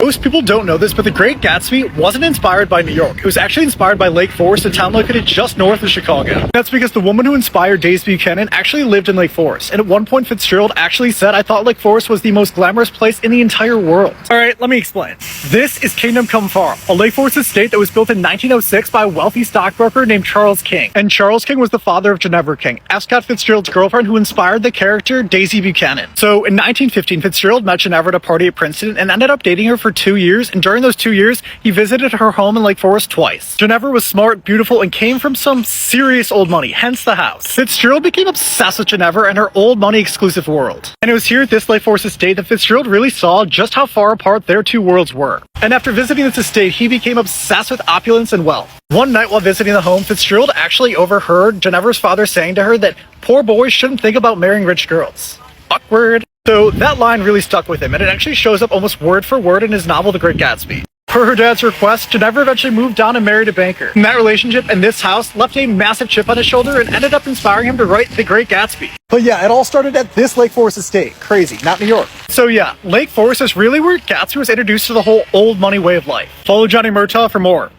Most people don't know this, but the Great Gatsby wasn't inspired by New York. It was actually inspired by Lake Forest, a town located just north of Chicago. That's because the woman who inspired Daisy Buchanan actually lived in Lake Forest. And at one point, Fitzgerald actually said, "I thought Lake Forest was the most glamorous place in the entire world." Alright, let me explain. This is Kingdom Come Farm, a Lake Forest estate that was built in 1906 by a wealthy stockbroker named Charles King. And Charles King was the father of Ginevra King, Ascot Fitzgerald's girlfriend, who inspired the character Daisy Buchanan. So in 1915, Fitzgerald met Ginevra at a party at Princeton and ended up dating her for 2 years, and during those 2 years, he visited her home in Lake Forest twice. Ginevra was smart, beautiful, and came from some serious old money, hence the house. Fitzgerald became obsessed with Ginevra and her old money exclusive world. And it was here at this Lake Forest estate that Fitzgerald really saw just how far apart their two worlds were. And after visiting this estate, he became obsessed with opulence and wealth. One night while visiting the home, Fitzgerald actually overheard Ginevra's father saying to her that poor boys shouldn't think about marrying rich girls. Awkward. So that line really stuck with him, and it actually shows up almost word for word in his novel, The Great Gatsby. Per her dad's request, Ginevra eventually moved on and married a banker. And that relationship and this house left a massive chip on his shoulder and ended up inspiring him to write The Great Gatsby. But yeah, it all started at this Lake Forest estate. Crazy, not New York. So yeah, Lake Forest is really where Gatsby was introduced to the whole old money way of life. Follow Johnny Murtaugh for more.